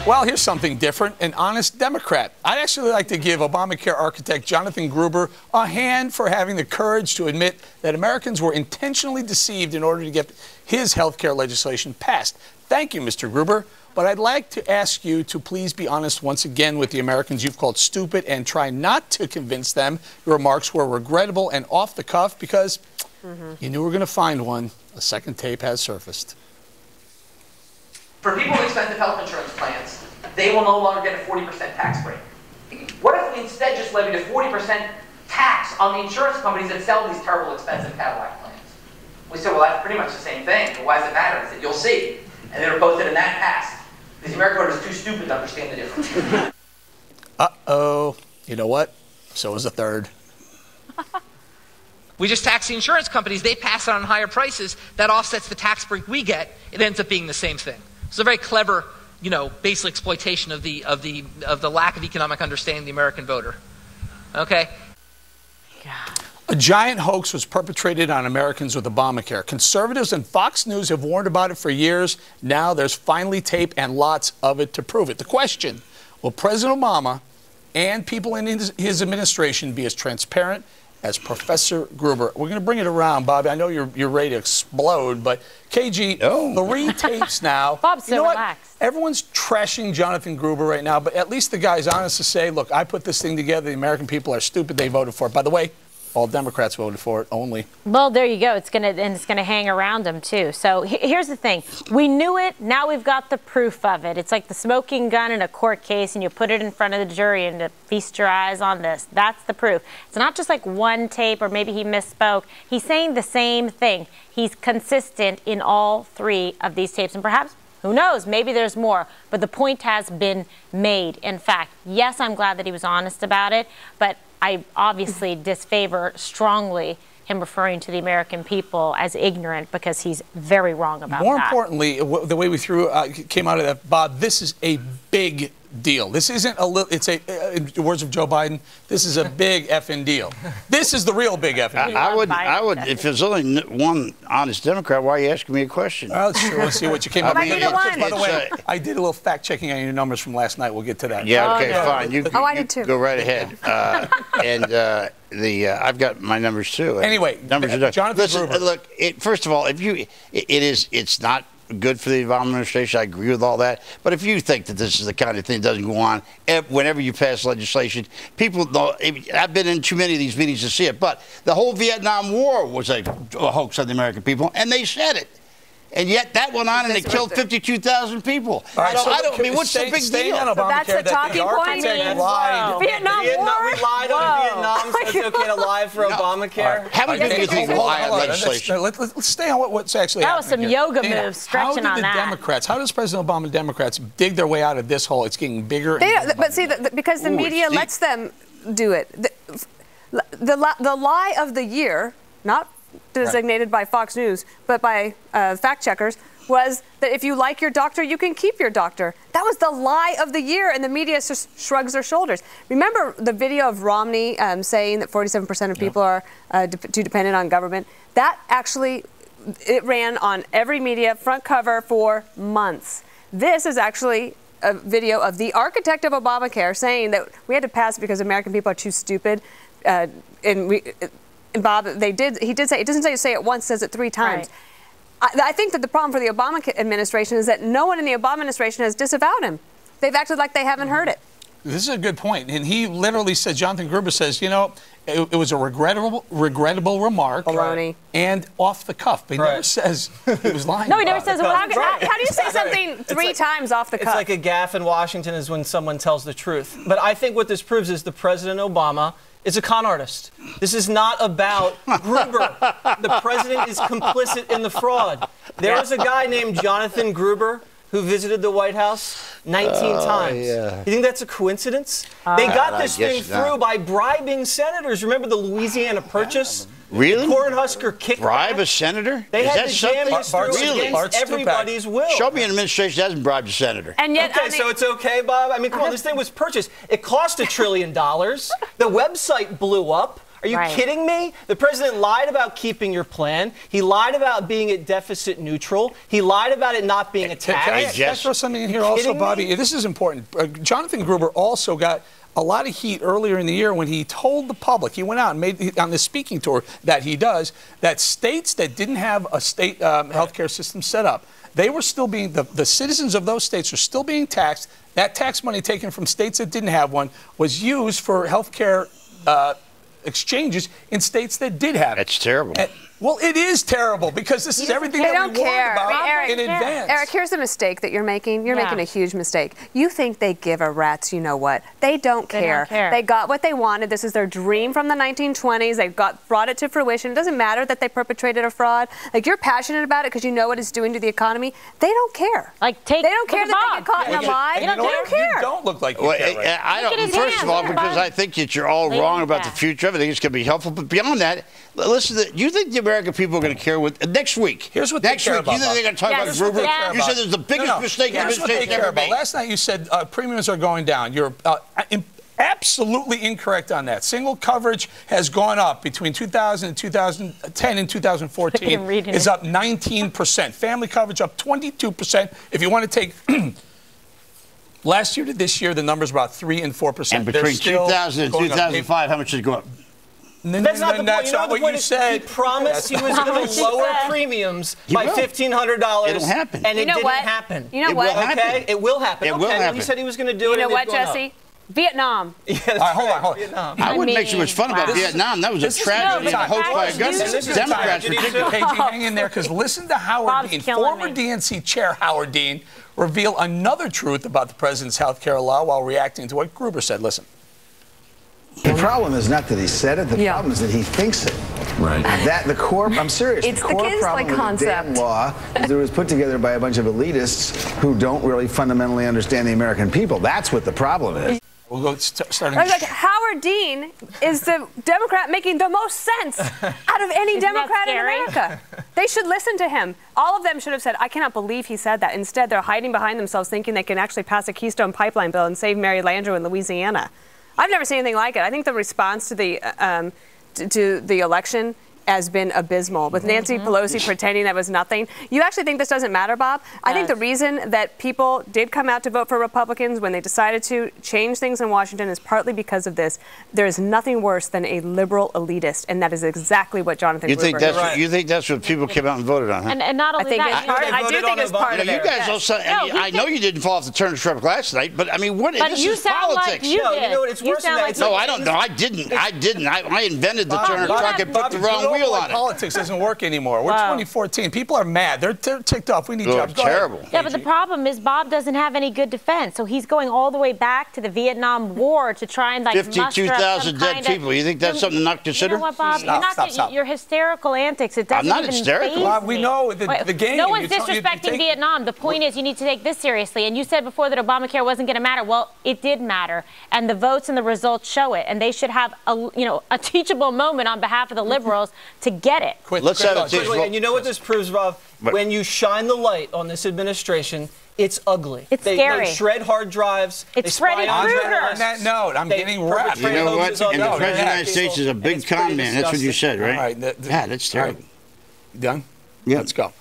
Well, here's something different. An honest Democrat. I'd actually like to give Obamacare architect Jonathan Gruber a hand for having the courage to admit that Americans were intentionally deceived in order to get his health care legislation passed. Thank you, Mr. Gruber. But I'd like to ask you to please be honest once again with the Americans you've called stupid and try not to convince them your remarks were regrettable and off the cuff because you knew we were going to find one. A second tape has surfaced. For people with expensive health insurance plans, they will no longer get a 40% tax break. What if we instead just levied a 40% tax on the insurance companies that sell these terrible expensive Cadillac plans? We said, well, that's pretty much the same thing, but why does it matter? I said, you'll see. And they were both in that passed. Because the American voter is too stupid to understand the difference. Uh-oh. You know what? So is a third. We just tax the insurance companies. They pass it on higher prices. That offsets the tax break we get. It ends up being the same thing. It's a very clever, basic exploitation of the lack of economic understanding of the American voter. Okay? God. A giant hoax was perpetrated on Americans with Obamacare. Conservatives and Fox News have warned about it for years. Now there's finally tape and lots of it to prove it. The question, will President Obama and people in his administration be as transparent as Professor Gruber? We're going to bring it around, Bobby. I know you're ready to explode, but KG, 3 tapes now. Bob's so relaxed. Everyone's trashing Jonathan Gruber right now, but at least the guy's honest to say, look, I put this thing together. The American people are stupid. They voted for it. By the way, all Democrats voted for it only. Well, there you go. It's gonna hang around them too. So here's the thing: we knew it. Now we've got the proof of it. It's like the smoking gun in a court case, and you put it in front of the jury and to feast your eyes on this. That's the proof. It's not just like one tape, or maybe he misspoke. He's saying the same thing. He's consistent in all 3 of these tapes, and perhaps, who knows, maybe there's more, but the point has been made. In fact, yes, I'm glad that he was honest about it, but I obviously disfavor strongly him referring to the American people as ignorant because he's very wrong about that. More importantly, the way we came out of that, Bob, this is a big deal. This isn't a little, it's in the words of Joe Biden, this is a big effing deal. This is the real big effing deal. I would, if there's only one honest Democrat, why are you asking me a question? Well, sure. Let's see what you came up with. By the way, it's, I did a little fact checking on your numbers from last night. We'll get to that. Yeah, okay, fine. I did too. Go right ahead. I've got my numbers too. Anyway, numbers are done. Jonathan Gruber. Look, first of all, it's not good for the Obama administration. I agree with all that. But if you think that this is the kind of thing that doesn't go on whenever you pass legislation, people know. I've been in too many of these meetings to see it. But the whole Vietnam War was a hoax on the American people, and they said it. And yet that went on, and it killed 52,000 people. All right, so I mean, what's the big deal? On Obamacare, so that's the talking point. Vietnam War? We lied on Vietnam, so it's okay to lie for Obamacare. How many people do you think lie on legislation? Let's stay on what's actually happening. That was some yoga moves, stretching on that. How does President Obama and Democrats dig their way out of this hole? It's getting bigger. But see, because the media lets them do it. The lie of the year, not designated by Fox News, but by fact checkers, was that if you like your doctor, you can keep your doctor. That was the lie of the year, and the media just shrugs their shoulders. Remember the video of Romney saying that 47% of people are too dependent on government? That actually, it ran on every media front cover for months. This is actually a video of the architect of Obamacare saying that we had to pass it because American people are too stupid, and Bob, he did say, it doesn't say it once, says it 3 times. Right. I think that the problem for the Obama administration is that no one in the Obama administration has disavowed him. They've acted like they haven't heard it. This is a good point. And he literally said, Jonathan Gruber says, it was a regrettable remark. Baloney. And off the cuff. But he never says he was lying. No, he never says, well, how do you say something 3 times off the cuff? It's like a gaffe in Washington is when someone tells the truth. But I think what this proves is the President Obama is a con artist. This is not about Gruber. The president is complicit in the fraud. There was a guy named Jonathan Gruber who visited the White House 19 times. Yeah. You think that's a coincidence? They got this thing through by bribing senators. Remember the Louisiana Purchase? Really? The Cornhusker kickback? Bribe a senator? They had to jam this through against everybody's will. Show me an administration that hasn't bribed a senator. And yet, okay, so it's okay, Bob? I mean, come on, this thing was purchased. It cost $1 trillion. The website blew up. Are you Right. kidding me? The president lied about keeping your plan. He lied about being at deficit neutral. He lied about it not being a tax. Can I throw something in here also, Kidding me? Bobby? This is important. Jonathan Gruber also got a lot of heat earlier in the year when he told the public, he went out and made on this speaking tour that he does, that states that didn't have a state healthcare system set up, they were still being, the citizens of those states are still being taxed. That tax money taken from states that didn't have one was used for healthcare exchanges in states that did have it. That's terrible. Well, it is terrible because this is everything that we warned about in advance. Eric, here's a mistake that you're making. You're Yeah. making a huge mistake. You think they give a rat's you know what. They don't care. don't care. They got what they wanted. This is their dream from the 1920s. They brought it to fruition. It doesn't matter that they perpetrated a fraud. Like, you're passionate about it because you know what it's doing to the economy. They don't care. Like, they don't care that they get caught in a lie. And They you know don't what? care. You don't look like you Well, care. Right? I Look at don't. his First hands, of all, look at because Bob. I think that you're all Lay wrong it about back. the future of it. I think it's going to be helpful. But beyond that, listen. You think the American people are going to care what next week? Here's what they next care week. about, You think they're going to talk Yes, about here's what Gruber? they care You said there's the biggest mistake the Here's what they administration care ever about. made. Last night you said premiums are going down. You're absolutely incorrect on that. Single coverage has gone up between 2000 and 2010 and 2014. reading Is it. up 19%. Family coverage up 22%. If you want to take last year to this year, the numbers are about 3 and 4%. And between 2000 and 2005, how much did it go up? That's not the point. That's You know not what the what point you is? said. He promised he was not going what to you lower said. premiums He by will. $1,500. It'll happen. And You it know didn't what? happen. You know It what? will happen. Okay, it will happen. It okay, will well, happen. he said he was going to do You it. know and what, it's going up. Jesse? Vietnam. Yeah, that's All right, hold on, right. hold on. Vietnam. I wouldn't make so mean, much fun about wow. Vietnam. That was a This is tragedy. no A hoax by time. Augusta. This is Democrats were tragedy. kicking. Hey, hang in there, because listen to Howard Bob's Dean, killing former me. DNC chair Howard Dean, reveal another truth about the president's health care law while reacting to what Gruber said. Listen. The problem is not that he said it. The Yeah. problem is that he thinks it. Right. That the core. I'm serious. It's the the core Kinsley problem with the damn concept. law is that it was put together by a bunch of elitists who don't really fundamentally understand the American people. That's what the problem is. We'll go starting. I was like, Howard Dean is the Democrat making the most sense out of any Isn't that Democrat in scary? America. They should listen to him. All of them should have said, I cannot believe he said that. Instead, they're hiding behind themselves thinking they can actually pass a Keystone Pipeline bill and save Mary Landrieu in Louisiana. I've never seen anything like it. I think the response to the election has been abysmal, with Nancy Pelosi pretending that was nothing. You actually think this doesn't matter, Bob? I think the reason that people did come out to vote for Republicans when they decided to change things in Washington is partly because of this. There is nothing worse than a liberal elitist, and that is exactly what Jonathan You think Gruber that's is. what, you think that's what people came out and voted on, huh? And not only think that, it's part, They I do voted think on it's part Obama. of You it. guys also, No, he I know did- you didn't fall off the turn truck last night, but I mean, what? but This you is sound politics. like you No, did. you know what, it's worse sound than that. like It's No, you I did. don't know. I didn't. I invented the Bob, turn Bob, truck and Bob, put the you know wrong wheel why on it. Politics doesn't work anymore. We're Wow. 2014. People are mad. They're ticked off. We need Oh, jobs. Go ahead. terrible. Yeah, but the problem is Bob doesn't have any good defense. So he's going all the way back to the Vietnam War to try and muster up some 52,000 dead kind people. You think that's something to not consider? You know what, Bob? Stop. You're hysterical antics. It doesn't not even hysterical. faze Bob, we me. know the game. No one's You disrespecting take- Vietnam. The point is you need to take this seriously. And you said before that Obamacare wasn't going to matter. Well, it did matter. And the votes and the results show it. And they should have a teachable moment on behalf of the liberals to get it. Let's have it. Wait, and you know what this proves, Rob? When you shine the light on this administration, it's ugly. It's They scary. shred hard drives. It's they spy Freddy on Krueger. journalists, On that note, I'm they getting wrapped. You perpetrate know what? hoaxes on And the other president of the United people, States is a and big it's pretty con man. That's what you disgusting. said, right? All right, Yeah, that's terrible. Done? Yeah. Let's go.